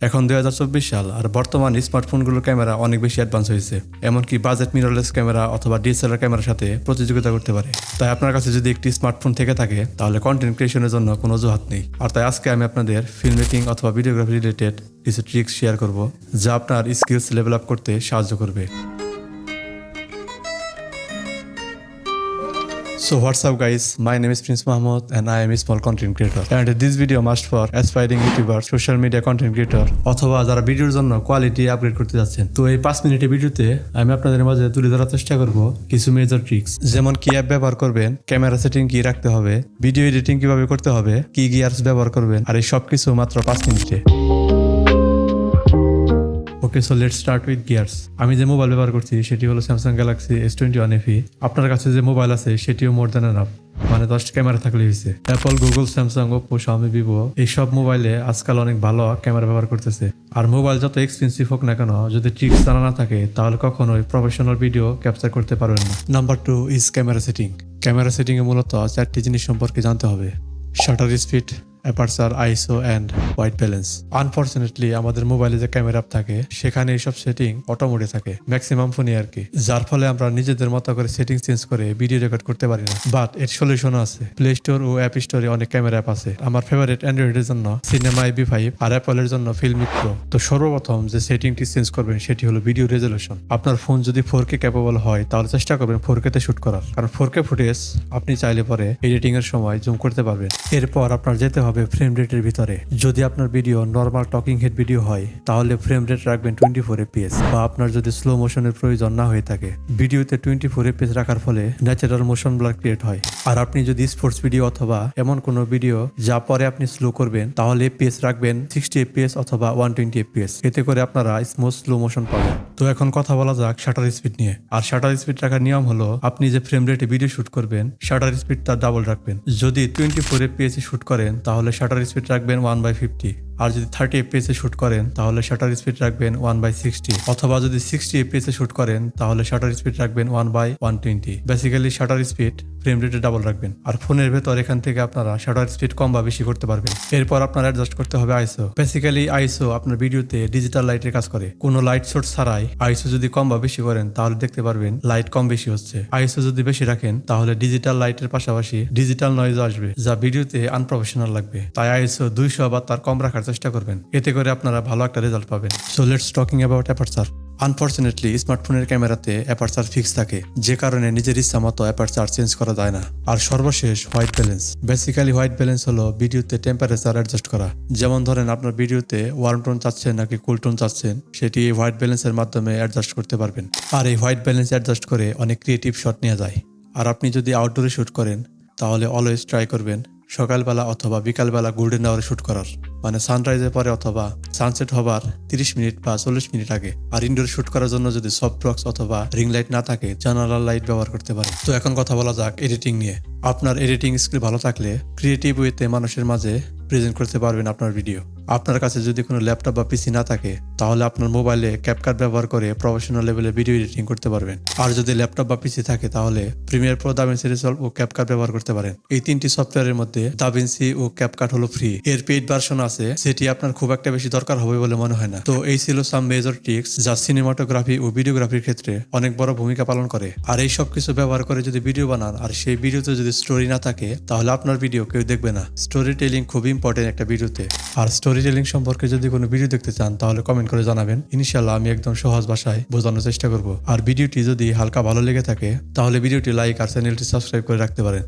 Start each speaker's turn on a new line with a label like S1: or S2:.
S1: এখন 2024 সাল আর বর্তমান স্মার্টফোনগুলোর ক্যামেরা অনেক বেশি অ্যাডভান্স হয়েছে, এমনকি বাজেট মিররলেস ক্যামেরা অথবা ডিএসএলআর ক্যামেরার সাথে প্রতিযোগিতা করতে পারে। তাই আপনার কাছে যদি একটি স্মার্টফোন থেকে থাকে তাহলে কন্টেন্ট ক্রিয়েশনের জন্য কোনো অজুহাত নেই। আর তাই আজকে আমি আপনাদের ফিল্ম মেকিং অথবা ভিডিওগ্রাফি রিলেটেড কিছু ট্রিক্স শেয়ার করব যা আপনার স্কিলস লেভেল আপ করতে সাহায্য করবে। So what's up guys, my name is Prince Mahmoud and I am a small content creator and this video must for aspiring YouTuber, social media content creator অথবা যারা ভিডিওর জন্য কোয়ালিটি আপগ্রেড করতে যাচ্ছেন। তো এই 5 মিনিটের ভিডিওতে আমি আপনাদের মাঝে তুলে ধরার চেষ্টা করব কিছু মেজর ট্রিক্স, যেমন কি অ্যাপ ব্যবহার করবেন, ক্যামেরা সেটিং কি রাখতে হবে, ভিডিও এডিটিং কিভাবে করতে হবে, কি গিয়ারস ব্যবহার করবেন, আর এই সব কিছু মাত্র 5 মিনিটে। Okay, so let's start with gears. আমি যে মোবাইল ব্যবহার করছি সেটি হলো স্যামসাং গ্যালাক্সি S21 FE। আপনার কাছে যে মোবাইল আছে সেটিও মোর দ্যান এনাফ, মানে 10টি ক্যামেরা থাকলে হয়েছে। Apple, Google, Samsung, Oppo, Xiaomi, Vivo এইসব মোবাইলে আজকাল অনেক ভালো ক্যামেরা ব্যবহার করতেছে। আর মোবাইল যত এক্সপেন্সিভ হোক না কেন, যদি ট্রিক্স জানা না থাকে তাহলে কখনোই প্রফেশনাল ভিডিও ক্যাপচার করতে পারবেন না। Number 2 is camera setting. Camera setting এ মূলত 4টি জিনিস সম্পর্কে জানতে হবে: shutter speed, aperture, ISO and white balance. Unfortunately আমাদের মোবাইলে যে ক্যামেরা থাকে সেখানে এইসব সেটিং অটো মোডে থাকে, ম্যাক্সিমাম ফোনে আর কি, যার ফলে আমরা নিজেদের মতো করে সেটিং চেঞ্জ করে ভিডিও রেকর্ড করতে পারি না। বাট এর সলিউশনও আছে। প্লে স্টোর ও অ্যাপ স্টোরে অনেক ক্যামেরা অ্যাপ আছে। আমার ফেভারিট অ্যান্ড্রয়েডের জন্য সিনেমা IB5 আর অ্যাপলের জন্য ফিল্মিক প্রো। তো সর্বপ্রথম যে সেটিংটি চেঞ্জ করবেন সেটি হলো ভিডিও রেজলিউশন। আপনার ফোন যদি 4K ক্যাপেবল হয় তাহলে চেষ্টা করবেন 4K তে শুট করার, কারণ 4K ফুটেজ আপনি চাইলে পরে এডিটিং এর সময় জুম করতে পারবেন। এরপর আপনার যেতে হবে ফ্রেম রেটের ভিতরে। যদি আপনার video normal talking head video হয় তাহলে ফ্রেম রেট রাখবেন 24 FPS, বা আপনার যদি স্লো মোশনের প্রয়োজন না হয়ে থাকে, ভিডিওতে 24 FPS রাখার ফলে ন্যাচারাল মোশন ব্লার ক্রিয়েট হয়। আর আপনি যদি স্পোর্টস ভিডিও অথবা এমন কোনো ভিডিও যা পরে আপনি স্লো করবেন তাহলে FPS রাখবেন 60 FPS অথবা 120 FPS, এতে করে আপনারা স্মুথ স্লো মোশন পাবেন। তো এখন কথা বলা যাক শাটার স্পিড নিয়ে। আর শাটার স্পিড রাখার নিয়ম হলো, আপনি যে ফ্রেম রেটে ভিডিও শুট করবেন শাটার স্পিডটা ডাবল রাখবেন। যদি 24 FPS এ শুট করেন তাহলে শাটার স্পিড রাখবেন 1/50, আর যদি 30 FPS এ শুট করেন তাহলে শাটার স্পিড রাখবেন 1/60, অথবা যদি 60 FPS এ শুট করেন তাহলে শাটার স্পিড রাখবেন 1/120। বেসিক্যালি শাটার স্পিড ফ্রেম রেটে ডাবল রাখবেন। আর ফোনের ভেতর এখান থেকে আপনারা শাটার স্পিড কম বা বেশি করতে পারবেন। এরপর আপনার অ্যাডজাস্ট করতে হবে আইসো। বেসিক্যালি আইসো আপনার ভিডিওতে ডিজিটাল লাইটের কাজ করে। কোনো লাইট সোর্স ছাড়াই আইসো যদি কম বা বেশি করেন তাহলে দেখতে পারবেন লাইট কম বেশি হচ্ছে। আইসো যদি বেশি রাখেন তাহলে ডিজিটাল লাইটের পাশাপাশি ডিজিটাল নয়েজ আসবে, যা ভিডিওতে আনপ্রফেশনাল লাগবে। তাই আইসো 200 বা তার কম রাখার চেষ্টা করবেন, এতে করে আপনারা ভালো একটা রেজাল্ট পাবেন। So let's talking about aperture. Unfortunately স্মার্টফোনের ক্যামেরাতে অ্যাপারচার ফিক্স থাকে, যে কারণে নিজের ইচ্ছা মতো অ্যাপারচার চেঞ্জ করা যায় না। আর সর্বশেষ white balance. Basically white balance হলো ভিডিওতে টেম্পারেচার অ্যাডজাস্ট করা। যেমন ধরেন আপনার ভিডিওতে ওয়ার্ম টোন চাচ্ছেন নাকি কুল টোন চাচ্ছেন, সেটি এই হোয়াইট ব্যালেন্সের মাধ্যমে অ্যাডজাস্ট করতে পারবেন। আর এই হোয়াইট ব্যালেন্স অ্যাডজাস্ট করে অনেক ক্রিয়েটিভ শট নেওয়া যায়। আর আপনি যদি আউটডোরে শুট করেন তাহলে অলওয়েজ ট্রাই করবেন সকালবেলা অথবা বিকালবেলা গোল্ডেন আওয়ারে শুট করার, মানে সানরাইজের পরে অথবা সানসেট হবার 30 মিনিট বা 40 মিনিট আগে। আর ইনডোর শুট করার জন্য যদি সফট বক্স অথবা রিং লাইট না থাকে, জানালার লাইট ব্যবহার করতে পারেন। তো এখন কথা বলা যাক এডিটিং নিয়ে। আপনার এডিটিং স্কিল ভালো থাকলে ক্রিয়েটিভ ওয়েতে মানুষের মাঝে প্রেজেন্ট করতে পারবেন আপনার ভিডিও। আপনার কাছে যদি কোনো ল্যাপটপ বা পিসি না থাকে তাহলে আপনার মোবাইলে ক্যাপকাট ব্যবহার করে প্রফেশনাল লেভেলে ভিডিও এডিটিং করতে পারবেন। আর যদি ল্যাপটপ বা পিসি থাকে তাহলে প্রিমিয়ার প্রো, দাভিন্সি রিজলভ ও ক্যাপকাট ব্যবহার করতে পারেন। এই 3টি সফটওয়্যারের মধ্যে দাভিন্সি ও ক্যাপকাট হলো ফ্রি, এর পেইড ভার্সন আছে, সেটি আপনার খুব একটা বেশি দরকার হবে বলে মনে হয় না। তো এই ছিল সাম মেজর ট্রিক্স যা সিনেমাটোগ্রাফি ও ভিডিওগ্রাফির ক্ষেত্রে অনেক বড় ভূমিকা পালন করে। আর এই সব কিছু ব্যবহার করে যদি ভিডিও বানান আর সেই ভিডিওতে যদি স্টোরি না থাকে তাহলে আপনার ভিডিও কেউ দেখবে না। স্টোরি টেলিং খুব ইম্পর্টেন্ট একটা ভিডিওতে। আর স্টোরি টেলিং সম্পর্কে যদি কোনো ভিডিও দেখতে চান তাহলে কমেন্ট করে জানাবেন, ইনশাআল্লাহ আমি একদম সহজ ভাষায় বোঝানোর চেষ্টা করব। আর ভিডিওটি যদি হালকা ভালো লেগে থাকে তাহলে ভিডিওটি লাইক আর চ্যানেলটি সাবস্ক্রাইব করে রাখতে পারেন।